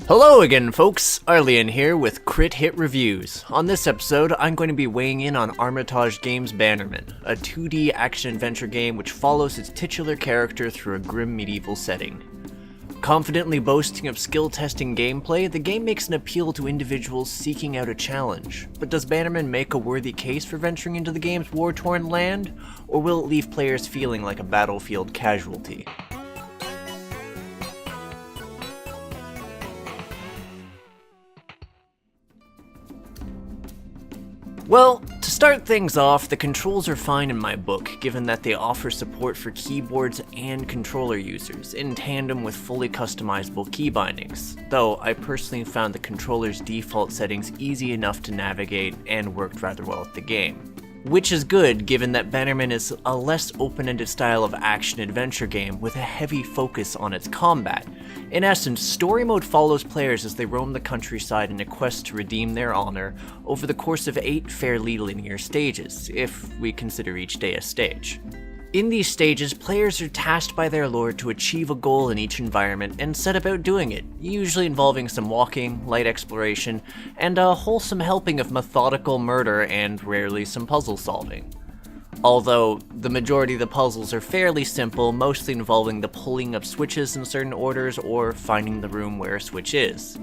Hello again folks, Arlyeon here with Crit Hit Reviews. On this episode, I'm going to be weighing in on Armitage Games' Bannerman, a 2D action-adventure game which follows its titular character through a grim medieval setting. Confidently boasting of skill-testing gameplay, the game makes an appeal to individuals seeking out a challenge. But does Bannerman make a worthy case for venturing into the game's war-torn land, or will it leave players feeling like a battlefield casualty? Well, to start things off, the controls are fine in my book, given that they offer support for keyboards and controller users, in tandem with fully customizable key bindings, though I personally found the controller's default settings easy enough to navigate and worked rather well with the game. Which is good, given that Bannerman is a less open-ended style of action-adventure game with a heavy focus on its combat. In essence, story mode follows players as they roam the countryside in a quest to redeem their honor over the course of 8 fairly linear stages, if we consider each day a stage. In these stages, players are tasked by their lord to achieve a goal in each environment and set about doing it, usually involving some walking, light exploration, and a wholesome helping of methodical murder and rarely some puzzle solving. Although, the majority of the puzzles are fairly simple, mostly involving the pulling of switches in certain orders or finding the room where a switch is.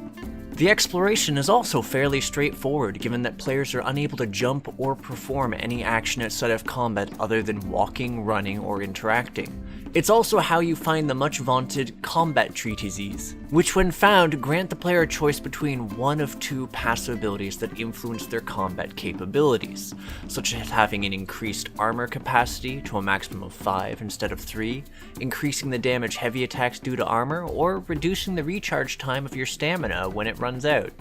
The exploration is also fairly straightforward, given that players are unable to jump or perform any action outside of combat other than walking, running, or interacting. It's also how you find the much vaunted combat treatises, which when found grant the player a choice between one of 2 passive abilities that influence their combat capabilities, such as having an increased armor capacity to a maximum of 5 instead of 3, increasing the damage heavy attacks do to armor, or reducing the recharge time of your stamina when it runs out.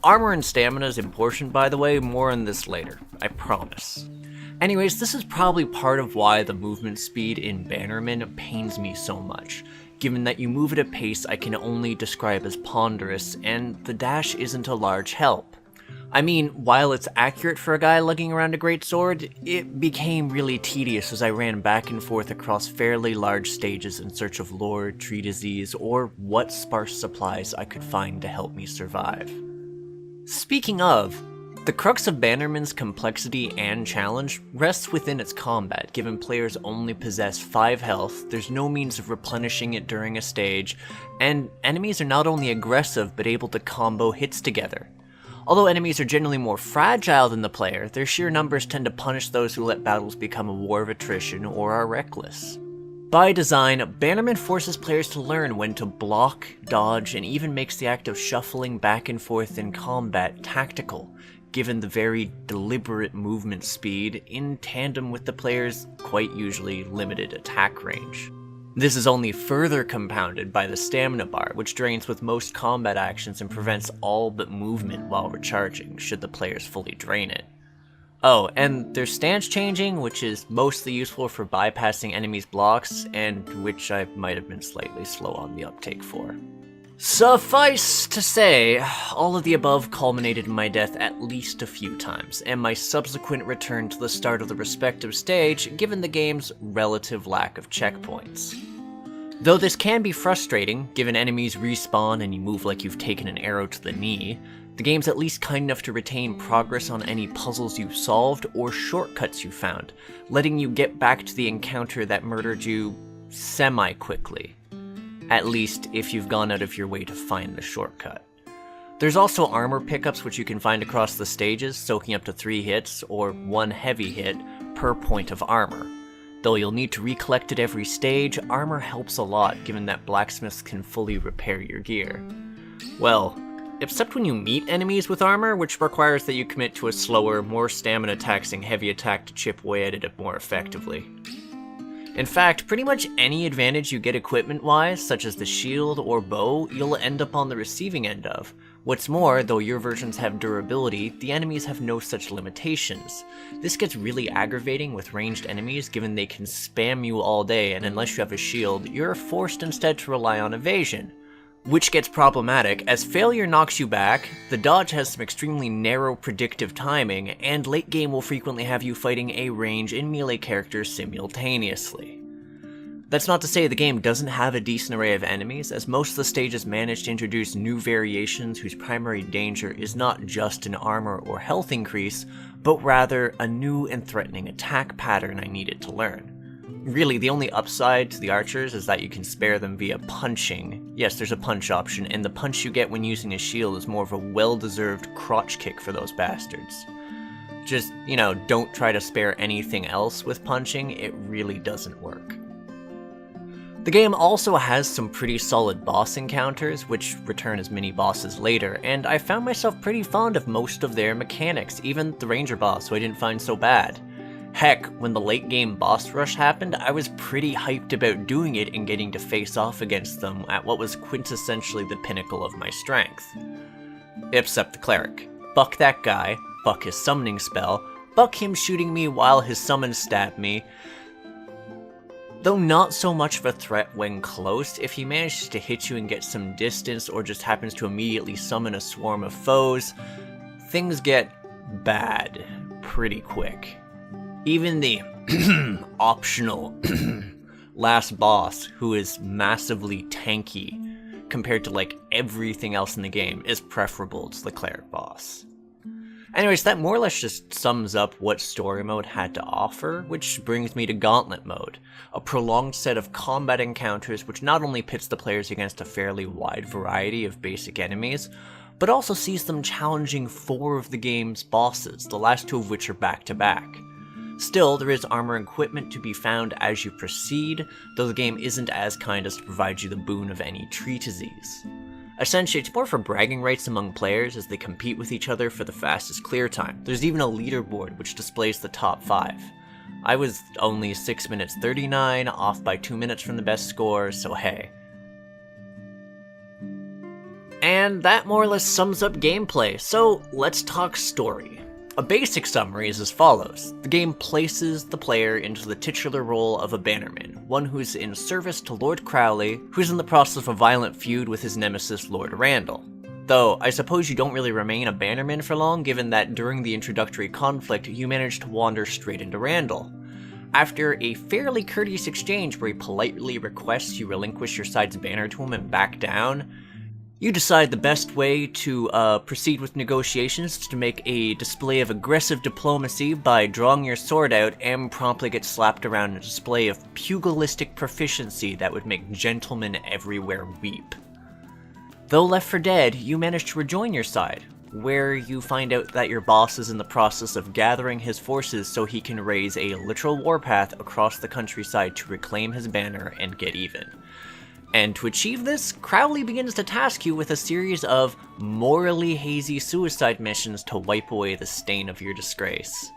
Armor and stamina is important, by the way, more on this later, I promise. Anyways, this is probably part of why the movement speed in Bannerman pains me so much, given that you move at a pace I can only describe as ponderous, and the dash isn't a large help. I mean, while it's accurate for a guy lugging around a great sword, it became really tedious as I ran back and forth across fairly large stages in search of lore, treatises, or what sparse supplies I could find to help me survive. Speaking of, the crux of Bannerman's complexity and challenge rests within its combat, given players only possess 5 health, there's no means of replenishing it during a stage, and enemies are not only aggressive but able to combo hits together. Although enemies are generally more fragile than the player, their sheer numbers tend to punish those who let battles become a war of attrition or are reckless. By design, Bannerman forces players to learn when to block, dodge, and even makes the act of shuffling back and forth in combat tactical, given the very deliberate movement speed in tandem with the player's quite usually limited attack range. This is only further compounded by the stamina bar, which drains with most combat actions and prevents all but movement while recharging, should the players fully drain it. Oh, and there's stance changing, which is mostly useful for bypassing enemies' blocks, and which I might have been slightly slow on the uptake for. Suffice to say, all of the above culminated in my death at least a few times, and my subsequent return to the start of the respective stage, given the game's relative lack of checkpoints. Though this can be frustrating, given enemies respawn and you move like you've taken an arrow to the knee, the game's at least kind enough to retain progress on any puzzles you've solved or shortcuts you found, letting you get back to the encounter that murdered you semi-quickly. At least if you've gone out of your way to find the shortcut. There's also armor pickups which you can find across the stages, soaking up to 3 hits, or 1 heavy hit, per point of armor. Though you'll need to recollect it every stage, armor helps a lot given that blacksmiths can fully repair your gear. Well, except when you meet enemies with armor, which requires that you commit to a slower, more stamina-taxing heavy attack to chip away at it more effectively. In fact, pretty much any advantage you get equipment-wise, such as the shield or bow, you'll end up on the receiving end of. What's more, though your versions have durability, the enemies have no such limitations. This gets really aggravating with ranged enemies, given they can spam you all day, and unless you have a shield, you're forced instead to rely on evasion. Which gets problematic, as failure knocks you back, the dodge has some extremely narrow predictive timing, and late game will frequently have you fighting a range and melee characters simultaneously. That's not to say the game doesn't have a decent array of enemies, as most of the stages manage to introduce new variations whose primary danger is not just an armor or health increase, but rather a new and threatening attack pattern I needed to learn. Really, the only upside to the archers is that you can spare them via punching. Yes, there's a punch option, and the punch you get when using a shield is more of a well-deserved crotch kick for those bastards. Just, don't try to spare anything else with punching, it really doesn't work. The game also has some pretty solid boss encounters, which return as mini-bosses later, and I found myself pretty fond of most of their mechanics, even the ranger boss, who I didn't find so bad. Heck, when the late game boss rush happened, I was pretty hyped about doing it and getting to face off against them at what was quintessentially the pinnacle of my strength. Except the cleric. Buck that guy, buck his summoning spell, buck him shooting me while his summons stab me. Though not so much of a threat when close, if he manages to hit you and get some distance or just happens to immediately summon a swarm of foes, things get bad pretty quick. Even the optional last boss, who is massively tanky compared to everything else in the game, is preferable to the cleric boss. Anyways, that more or less just sums up what story mode had to offer, which brings me to Gauntlet mode, a prolonged set of combat encounters which not only pits the players against a fairly wide variety of basic enemies, but also sees them challenging 4 of the game's bosses, the last 2 of which are back-to-back. Still, there is armor and equipment to be found as you proceed, though the game isn't as kind as to provide you the boon of any treatises. Essentially, it's more for bragging rights among players as they compete with each other for the fastest clear time. There's even a leaderboard which displays the top 5. I was only 6 minutes 39, off by 2 minutes from the best score, so hey. And that more or less sums up gameplay, so let's talk story. A basic summary is as follows. The game places the player into the titular role of a Bannerman, one who's in service to Lord Crowley, who's in the process of a violent feud with his nemesis Lord Randall. Though, I suppose you don't really remain a Bannerman for long, given that during the introductory conflict, you manage to wander straight into Randall. After a fairly courteous exchange where he politely requests you relinquish your side's banner to him and back down, you decide the best way to proceed with negotiations is to make a display of aggressive diplomacy by drawing your sword out and promptly get slapped around in a display of pugilistic proficiency that would make gentlemen everywhere weep. Though left for dead, you manage to rejoin your side, where you find out that your boss is in the process of gathering his forces so he can raise a literal warpath across the countryside to reclaim his banner and get even. And to achieve this, Crowley begins to task you with a series of morally hazy suicide missions to wipe away the stain of your disgrace.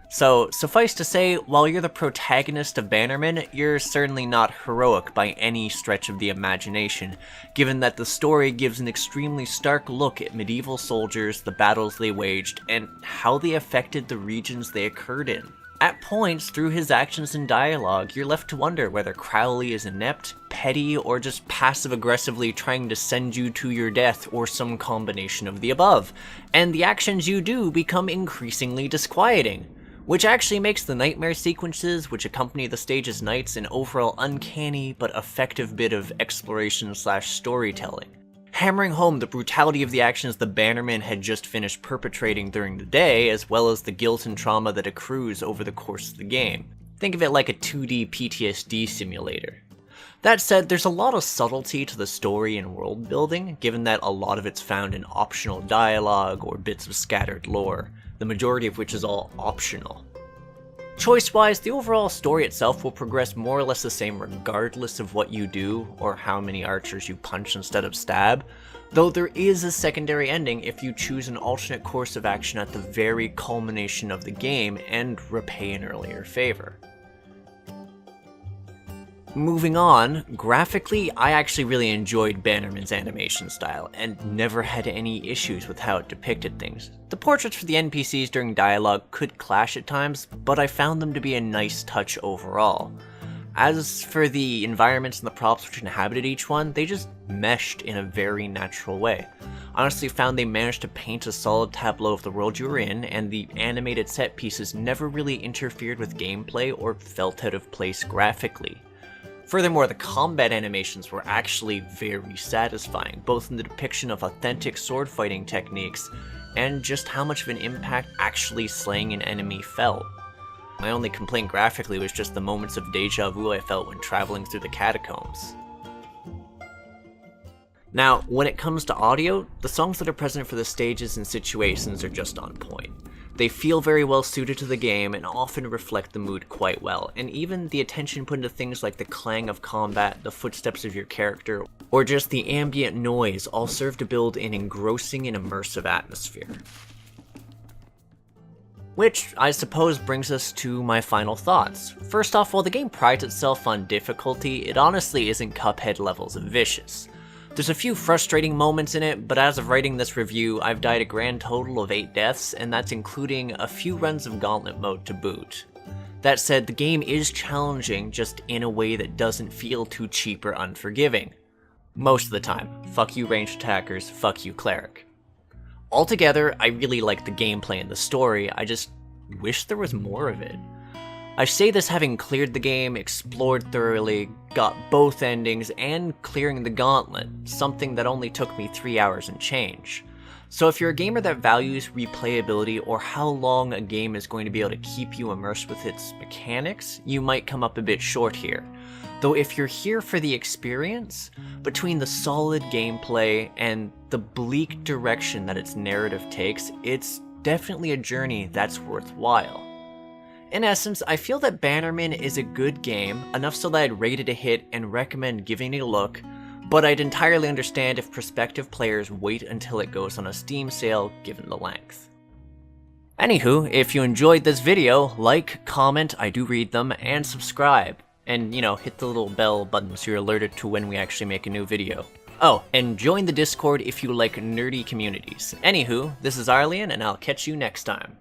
So, suffice to say, while you're the protagonist of Bannerman, you're certainly not heroic by any stretch of the imagination, given that the story gives an extremely stark look at medieval soldiers, the battles they waged, and how they affected the regions they occurred in. At points, through his actions and dialogue, you're left to wonder whether Crowley is inept, petty, or just passive-aggressively trying to send you to your death, or some combination of the above. And the actions you do become increasingly disquieting, which actually makes the nightmare sequences which accompany the stage's nights an overall uncanny but effective bit of exploration/storytelling. Hammering home the brutality of the actions the Bannerman had just finished perpetrating during the day, as well as the guilt and trauma that accrues over the course of the game. Think of it like a 2D PTSD simulator. That said, there's a lot of subtlety to the story and world building, given that a lot of it's found in optional dialogue or bits of scattered lore, the majority of which is all optional. Choice-wise, the overall story itself will progress more or less the same regardless of what you do or how many archers you punch instead of stab, though there is a secondary ending if you choose an alternate course of action at the very culmination of the game and repay an earlier favor. Moving on, graphically, I actually really enjoyed Bannerman's animation style, and never had any issues with how it depicted things. The portraits for the NPCs during dialogue could clash at times, but I found them to be a nice touch overall. As for the environments and the props which inhabited each one, they just meshed in a very natural way. I honestly found they managed to paint a solid tableau of the world you were in, and the animated set pieces never really interfered with gameplay or felt out of place graphically. Furthermore, the combat animations were actually very satisfying, both in the depiction of authentic sword fighting techniques and just how much of an impact actually slaying an enemy felt. My only complaint graphically was just the moments of deja vu I felt when traveling through the catacombs. Now, when it comes to audio, the songs that are present for the stages and situations are just on point. They feel very well suited to the game and often reflect the mood quite well, and even the attention put into things like the clang of combat, the footsteps of your character, or just the ambient noise all serve to build an engrossing and immersive atmosphere. Which, I suppose, brings us to my final thoughts. First off, while the game prides itself on difficulty, it honestly isn't Cuphead levels of vicious. There's a few frustrating moments in it, but as of writing this review, I've died a grand total of 8 deaths, and that's including a few runs of Gauntlet mode to boot. That said, the game is challenging, just in a way that doesn't feel too cheap or unforgiving. Most of the time. Fuck you ranged attackers, fuck you cleric. Altogether, I really like the gameplay and the story, I just wish there was more of it. I say this having cleared the game, explored thoroughly, got both endings, and clearing the gauntlet, something that only took me 3 hours and change. So if you're a gamer that values replayability or how long a game is going to be able to keep you immersed with its mechanics, you might come up a bit short here. Though if you're here for the experience, between the solid gameplay and the bleak direction that its narrative takes, it's definitely a journey that's worthwhile. In essence, I feel that Bannerman is a good game, enough so that I'd rate it a hit and recommend giving it a look, but I'd entirely understand if prospective players wait until it goes on a Steam sale given the length. Anywho, if you enjoyed this video, like, comment, I do read them, and subscribe. And, hit the little bell button so you're alerted to when we actually make a new video. Oh, and join the Discord if you like nerdy communities. Anywho, this is Arlyeon, and I'll catch you next time.